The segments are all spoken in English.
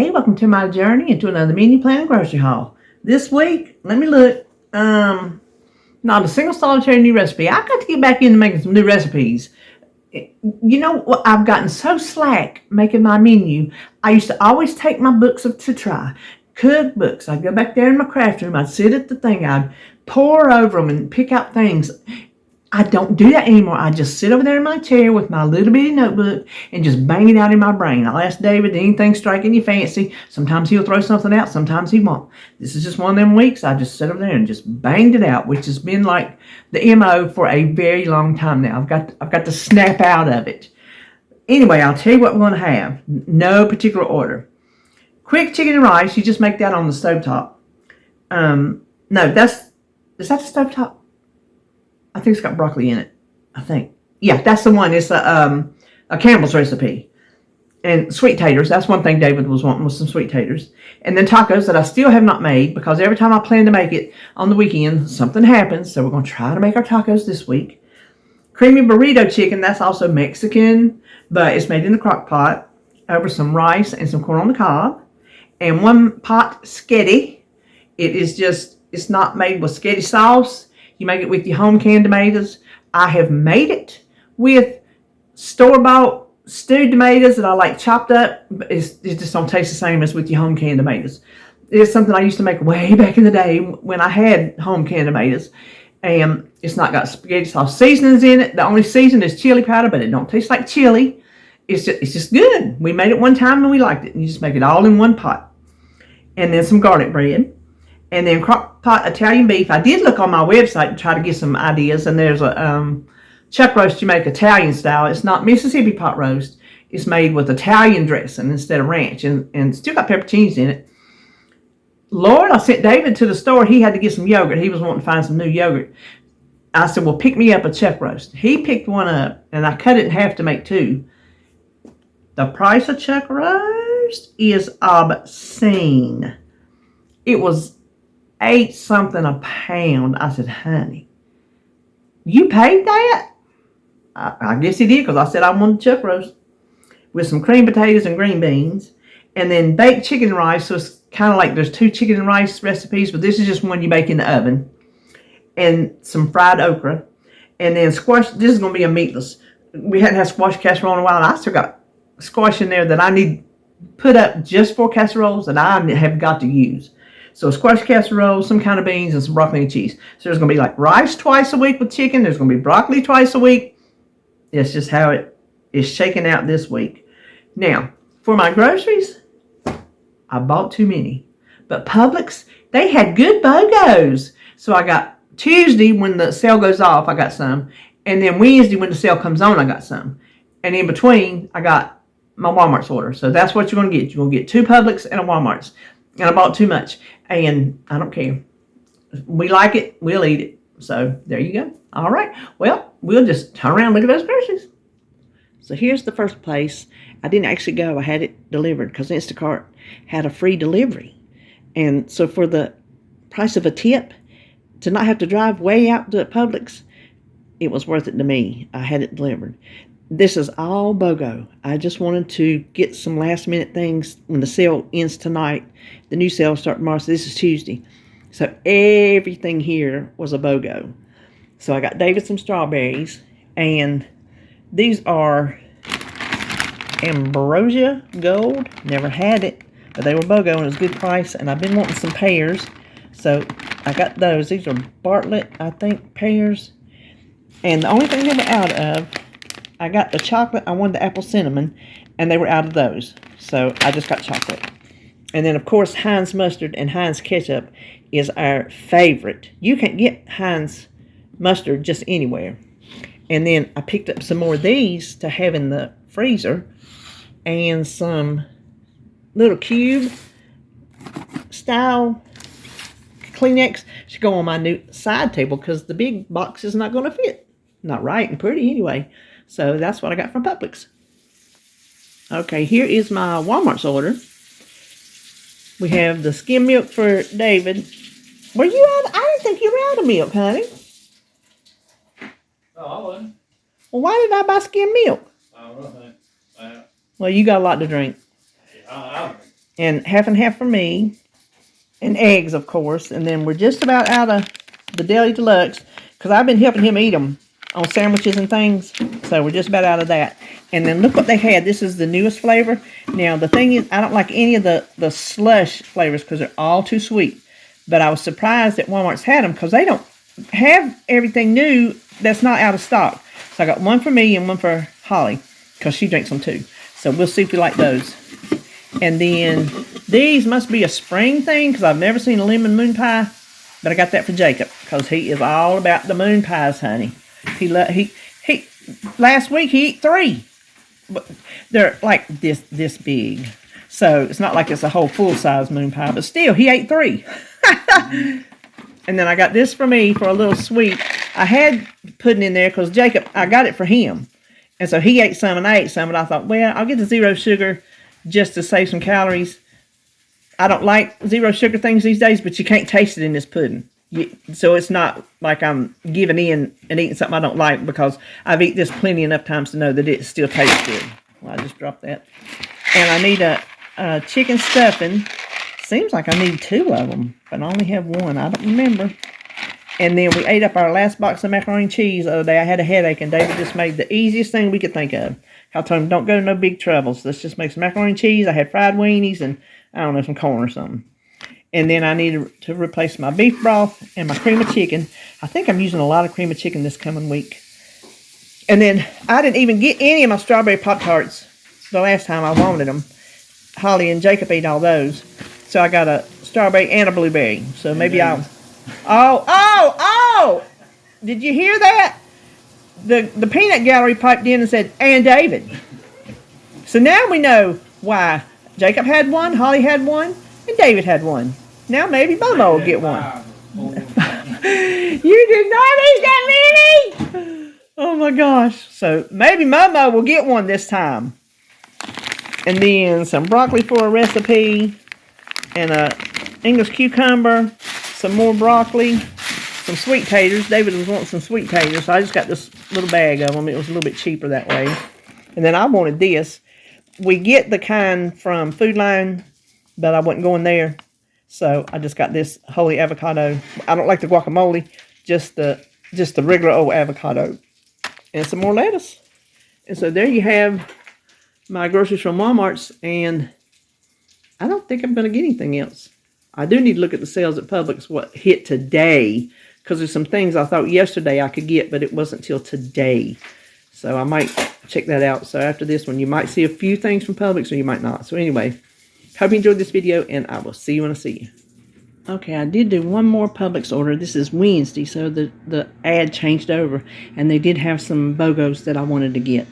Hey, welcome to my journey into another menu plan grocery haul. This week, let me look. Not a single solitary new recipe. I got to get back into making some new recipes. You know what? I've gotten so slack making my menu. I used to always take my books to try. Cookbooks. I'd go back there in my craft room. I'd sit at the thing. I'd pour over them and pick out things. I don't do that anymore. I just sit over there in my chair with my little bitty notebook and just bang it out in my brain. I'll ask David, anything striking your fancy? Sometimes he'll throw something out, sometimes he won't. This is just one of them weeks I just sit over there and just banged it out, which has been like the MO for a very long time now. I've got to snap out of it. Anyway, I'll tell you what we're going to have. No particular order. Quick chicken and rice. You just make that on the stovetop. No, is that the stovetop? I think it's got broccoli in it. I think. Yeah, that's the one. It's a Campbell's recipe. And sweet taters. That's one thing David was wanting, was some sweet taters. And then tacos that I still have not made, because every time I plan to make it on the weekend, something happens. So we're going to try to make our tacos this week. Creamy burrito chicken. That's also Mexican, but it's made in the crock pot over some rice and some corn on the cob. And one pot sketty. It's not made with sketty sauce. You make it with your home canned tomatoes. I have made it with store-bought stewed tomatoes that I like chopped up. But it just don't taste the same as with your home canned tomatoes. It's something I used to make way back in the day when I had home canned tomatoes. And it's not got spaghetti sauce seasonings in it. The only season is chili powder, but it don't taste like chili. It's just good. We made it one time and we liked it. And you just make it all in one pot. And then some garlic bread. And then crock pot Italian beef. I did look on my website to try to get some ideas. And there's a chuck roast you make Italian style. It's not Mississippi pot roast. It's made with Italian dressing instead of ranch. And still got pepperoncinis in it. Lord, I sent David to the store. He had to get some yogurt. He was wanting to find some new yogurt. I said, well, pick me up a chuck roast. He picked one up. And I cut it in half to make two. The price of chuck roast is obscene. It was $8 something a pound. I said, honey, you paid that? I guess he did, because I said I wanted chuck roast with some cream potatoes and green beans, and then baked chicken and rice. So it's kind of like there's two chicken and rice recipes, but this is just one you bake in the oven, and some fried okra, and then squash. This is going to be a meatless. We hadn't had squash casserole in a while, and I still got squash in there that I need put up just for casseroles that I have got to use. So squash casserole, some kind of beans, and some broccoli and cheese. So there's going to be like rice twice a week with chicken. There's going to be broccoli twice a week. It's just how it is shaking out this week. Now, for my groceries, I bought too many. But Publix, they had good BOGOs. So I got Tuesday, when the sale goes off, I got some. And then Wednesday, when the sale comes on, I got some. And in between, I got my Walmart's order. So that's what you're going to get. You're going to get 2 Publix and a Walmart's. And I bought too much. And I don't care. We like it. We'll eat it. So there you go. All right. Well, we'll just turn around and look at those groceries. So here's the first place. I didn't actually go. I had it delivered because Instacart had a free delivery. And so for the price of a tip, to not have to drive way out to Publix, it was worth it to me. I had it delivered. This is all BOGO. I just wanted to get some last minute things when the sale ends tonight. The new sale starts tomorrow, so this is Tuesday. So everything here was a BOGO. So I got David some strawberries, and these are Ambrosia Gold. Never had it, but they were BOGO and it was a good price, and I've been wanting some pears. So I got those. These are Bartlett, I think, pears. And the only thing they were out of, I got the chocolate. I wanted the apple cinnamon, and they were out of those. So I just got chocolate. And then, of course, Heinz mustard and Heinz ketchup is our favorite. You can get Heinz mustard just anywhere. And then I picked up some more of these to have in the freezer, and some little cube style Kleenex should go on my new side table, because the big box is not going to fit. Not right and pretty anyway. So that's what I got from Publix. Okay, here is my Walmart's order. We have the skim milk for David. Were you out? I didn't think you were out of milk, honey. No, I wasn't. Well, why did I buy skim milk? I don't know, honey. Well, you got a lot to drink. I drink. and half for me, and eggs, of course. And then we're just about out of the Deli Deluxe because I've been helping him eat them on sandwiches and things. So we're just about out of that. And then look what they had. This is the newest flavor. Now, the thing is, I don't like any of the slush flavors because they're all too sweet. But I was surprised that Walmart's had them because they don't have everything new that's not out of stock. So I got one for me and one for Holly because she drinks them too. So we'll see if we like those. And then these must be a spring thing because I've never seen a lemon moon pie. But I got that for Jacob because he is all about the moon pies, honey. He last week he ate 3. But they're like this big. So it's not like it's a whole full-size moon pie. But still, he ate 3. And then I got this for me for a little sweet. I had pudding in there because Jacob, I got it for him. And so he ate some and I ate some. And I thought, well, I'll get the 0 sugar just to save some calories. I don't like 0 sugar things these days, but you can't taste it in this pudding. So it's not like I'm giving in and eating something I don't like because I've eaten this plenty enough times to know that it still tastes good. Well, I just dropped that. And I need a chicken stuffing. Seems like I need 2 of them, but I only have 1. I don't remember. And then we ate up our last box of macaroni and cheese the other day. I had a headache, and David just made the easiest thing we could think of. I told him, don't go to no big troubles. Let's just make some macaroni and cheese. I had fried weenies and, I don't know, some corn or something. And then I needed to replace my beef broth and my cream of chicken. I think I'm using a lot of cream of chicken this coming week. And then I didn't even get any of my strawberry Pop-Tarts the last time I wanted them. Holly and Jacob ate all those. So I got a strawberry and a blueberry. So maybe I'll... Oh! Did you hear that? The peanut gallery piped in and said, and David. So now we know why Jacob had one, Holly had one, and David had one. Now maybe Momo will get one. You did not eat that many? Oh my gosh. So maybe Momo will get one this time. And then some broccoli for a recipe, and a English cucumber, some more broccoli, some sweet taters. David was wanting some sweet taters, so I just got this little bag of them. It was a little bit cheaper that way. And then I wanted this. We get the kind from Food Line, but I wasn't going there. So I just got this holy avocado. I don't like the guacamole, just the regular old avocado. And some more lettuce. And so there you have my groceries from Walmart's, and I don't think I'm going to get anything else. I do need to look at the sales at Publix, what hit today, because there's some things I thought yesterday I could get, but it wasn't till today. So I might check that out. So after this one, you might see a few things from Publix, or you might not. So anyway, hope you enjoyed this video, and I will see you when I see you. Okay, I did do one more Publix order. This is Wednesday, so the ad changed over, and they did have some BOGOs that I wanted to get.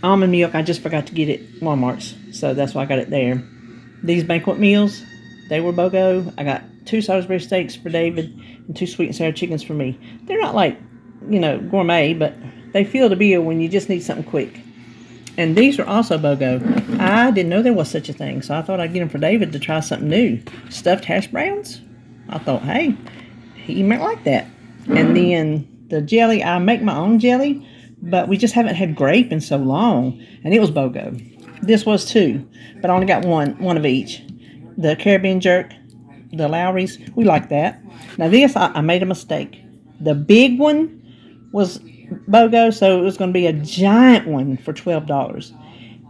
Almond milk, I just forgot to get it at Walmart's, so that's why I got it there. These banquet meals, they were BOGO. I got 2 Salisbury steaks for David and 2 sweet and sour chickens for me. They're not like, gourmet, but they feel the bill when you just need something quick. And these are also BOGO. I didn't know there was such a thing, so I thought I'd get them for David to try something new. Stuffed hash browns? I thought, hey, he might like that. And then the jelly, I make my own jelly, but we just haven't had grape in so long, and it was BOGO. This was too, but I only got one of each. The Caribbean jerk, the Lowry's, we like that. Now this, I made a mistake. The big one was BOGO, so it was going to be a giant one for $12.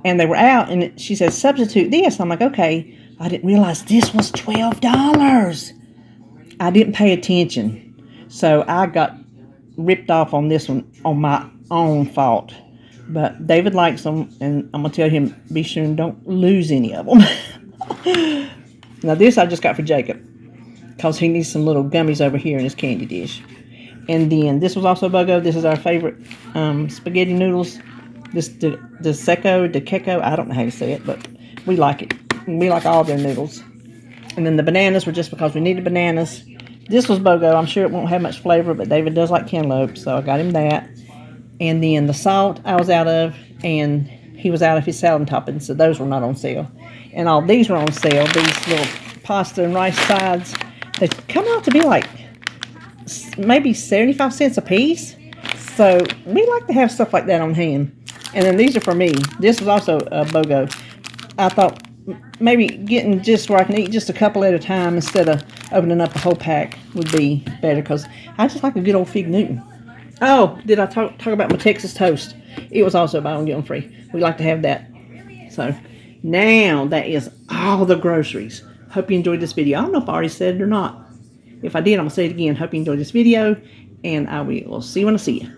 And they were out, and she said, substitute this. I'm like, okay. I didn't realize this was $12. I didn't pay attention. So I got ripped off on this one on my own fault. But David likes them, and I'm going to tell him, be sure and don't lose any of them. Now this I just got for Jacob, because he needs some little gummies over here in his candy dish. And then this was also BOGO. This is our favorite spaghetti noodles. This the Keko. I don't know how to say it, but we like it. We like all their noodles. And then the bananas were just because we needed bananas. This was BOGO. I'm sure it won't have much flavor, but David does like cantaloupe, so I got him that. And then the salt I was out of, and he was out of his salad toppings, so those were not on sale. And all these were on sale. These little pasta and rice sides, they come out to be like maybe 75 cents a piece. So we like to have stuff like that on hand. And then these are for me. This was also a BOGO. I thought maybe getting just where I can eat just a couple at a time instead of opening up the whole pack would be better, because I just like a good old Fig Newton. Oh, did I talk about my Texas toast? It was also buy one, get one free. We like to have that. So now that is all the groceries. Hope you enjoyed this video. I don't know if I already said it or not. If I did, I'm going to say it again. Hope you enjoyed this video, and I will see you when I see you.